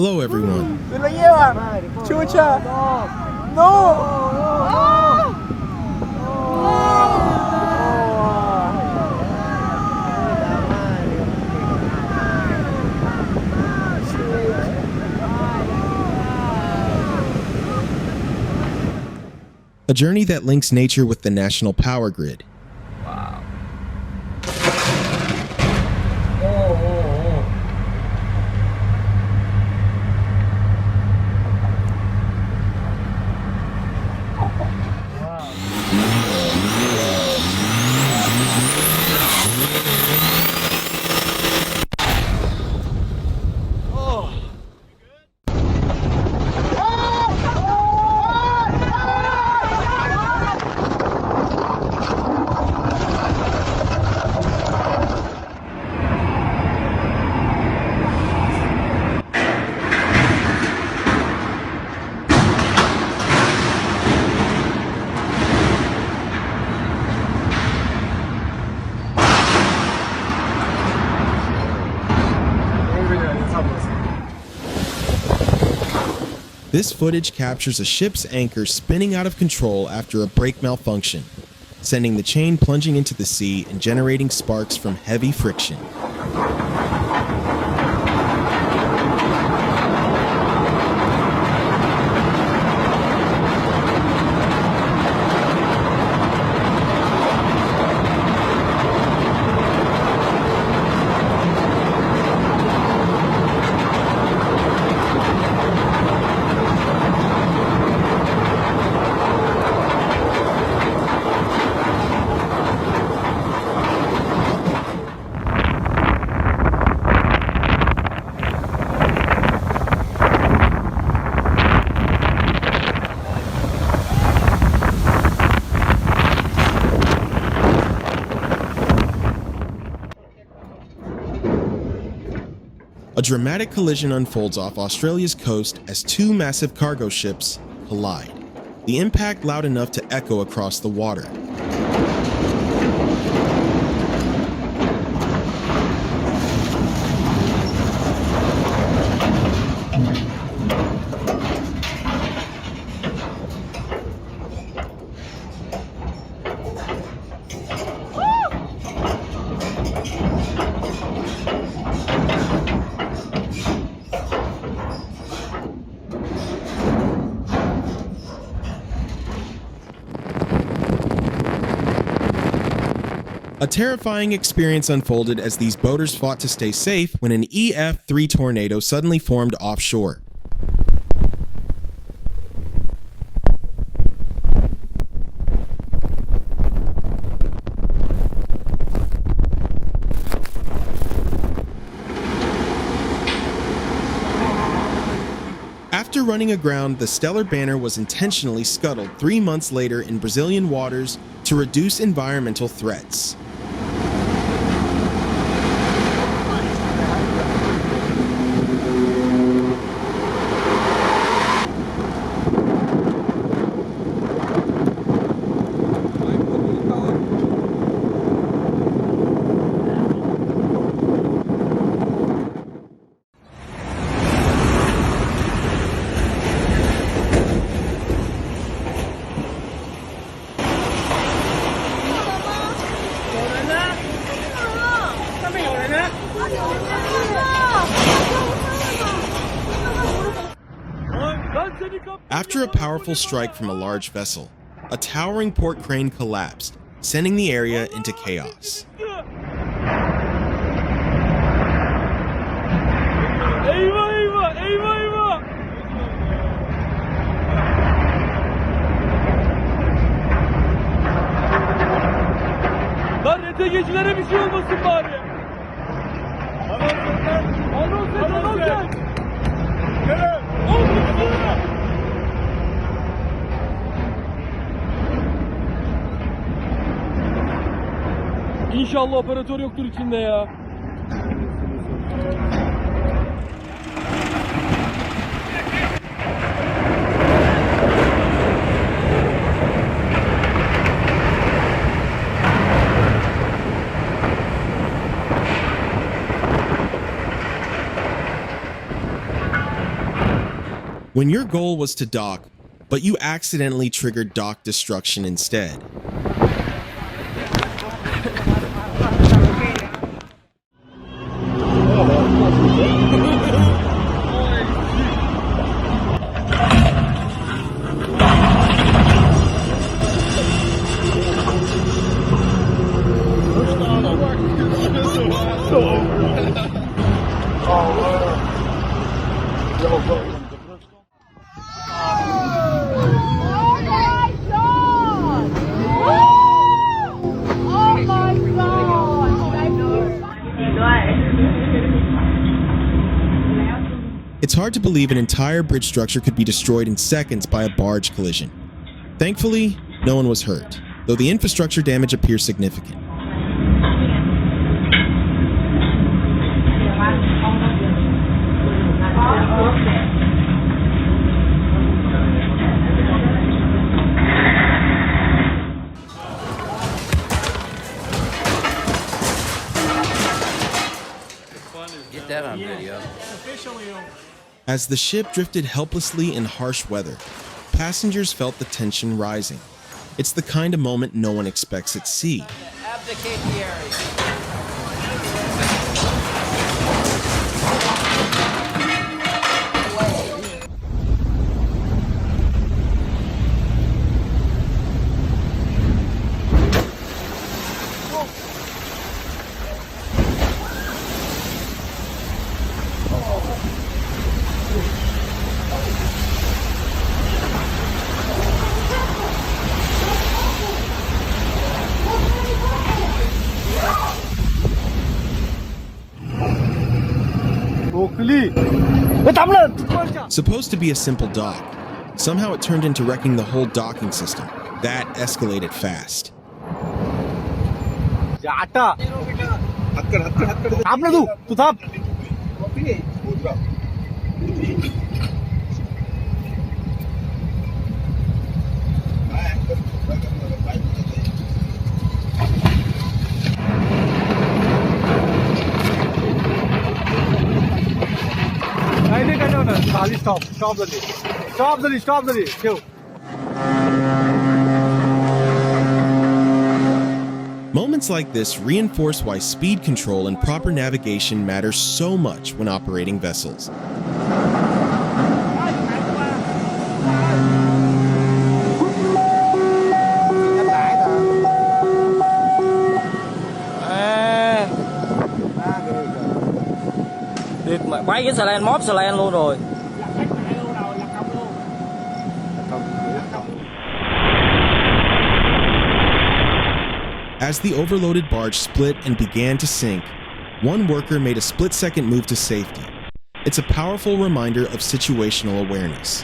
Hello everyone. A journey that links nature with the national power grid. This footage captures a ship's anchor spinning out of control after a brake malfunction, sending the chain plunging into the sea and generating sparks from heavy friction. A dramatic collision unfolds off Australia's coast as two massive cargo ships collide, the impact loud enough to echo across the water. A terrifying experience unfolded as these boaters fought to stay safe when an EF3 tornado suddenly formed offshore. After running aground, the Stellar Banner was intentionally scuttled 3 months later in Brazilian waters to reduce environmental threats. After a powerful strike from a large vessel, a towering port crane collapsed, sending the area into chaos. Lan retegecilere bir şey olmasın bari. Anons et. İnşallah operatör yoktur içinde ya. When your goal was to dock, but you accidentally triggered dock destruction instead. It's hard to believe an entire bridge structure could be destroyed in seconds by a barge collision. Thankfully, no one was hurt, though the infrastructure damage appears significant. Get that on video. As the ship drifted helplessly in harsh weather, passengers felt the tension rising. It's the kind of moment no one expects at sea. Abdicate the area. Supposed to be a simple dock, somehow it turned into wrecking the whole docking system. That escalated fast. Moments like this reinforce why speed control and proper navigation matter so much when operating vessels. Quay cái xà lan, móp xà lan luôn rồi. As the overloaded barge split and began to sink, one worker made a split-second move to safety. It's a powerful reminder of situational awareness.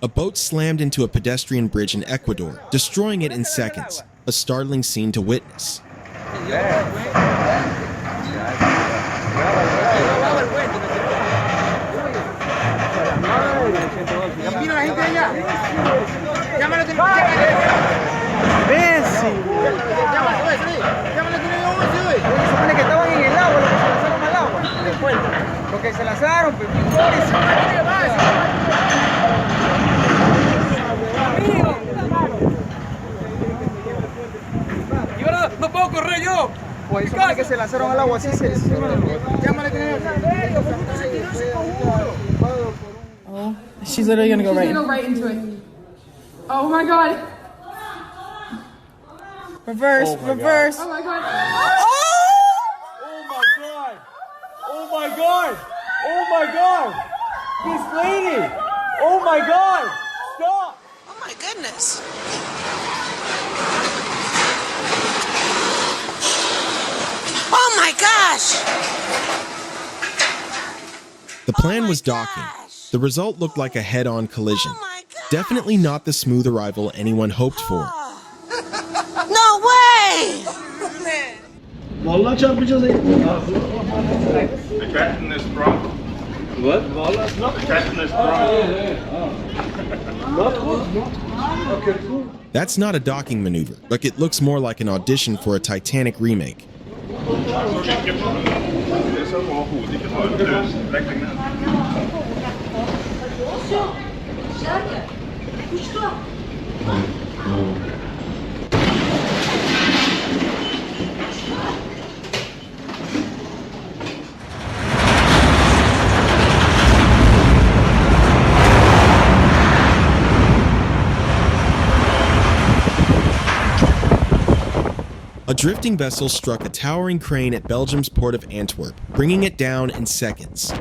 A boat slammed into a pedestrian bridge in Ecuador, destroying it in seconds. A startling scene to witness. Porque se lanzaron, Y ahora no puedo correr yo. pues que se lanzaron al agua así, llámale que She's literally gonna go She's right. gonna go right into it. Oh my god. Reverse, reverse. Oh my god. Oh my god! Oh my god! Oh my god! This lady! Oh my god! Stop! Oh my goodness. Oh my gosh! The plan was docking. The result looked like a head-on collision. Oh my gosh! Definitely not the smooth arrival anyone hoped for. No way! Vallahi çarpacağız. The captain is drunk. What? The captain is drunk. That's not a docking maneuver. Look, it looks more like an audition for a Titanic remake. A drifting vessel struck a towering crane at Belgium's port of Antwerp, bringing it down in seconds.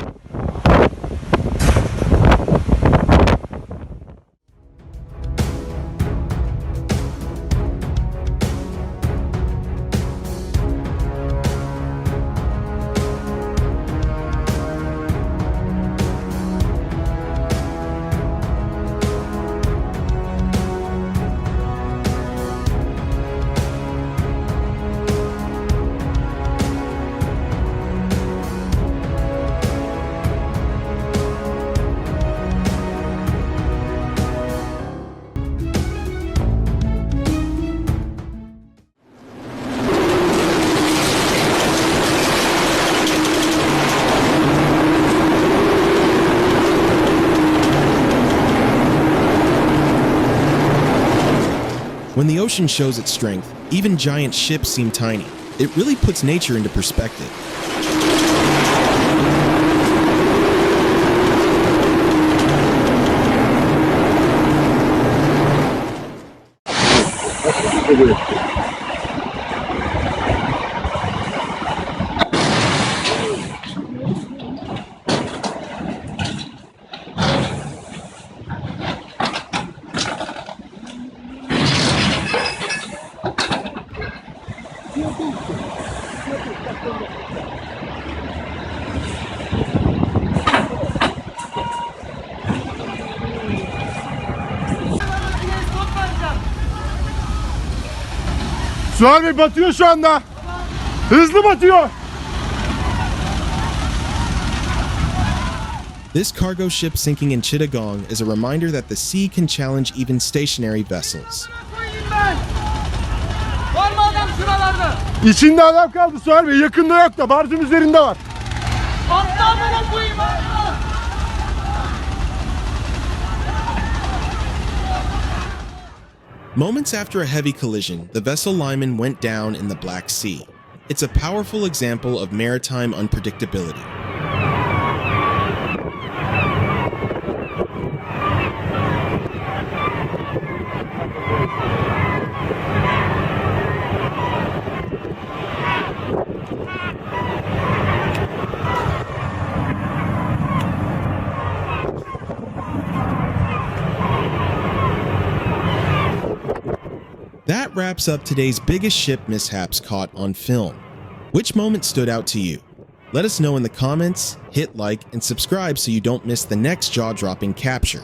When the ocean shows its strength, even giant ships seem tiny. It really puts nature into perspective. Sual Bey batıyor şu anda. Hızlı batıyor. This cargo ship sinking in Chittagong is a reminder that the sea can challenge even stationary vessels. Var mı adam şuralarda? İçinde adam kaldı Sual Bey. Yakında yok da barjın üzerinde var. Atla bana koyayım atla! Moments after a heavy collision, the vessel Lyman went down in the Black Sea. It's a powerful example of maritime unpredictability. That wraps up today's biggest ship mishaps caught on film. Which moment stood out to you? Let us know in the comments, hit like, and subscribe so you don't miss the next jaw-dropping capture.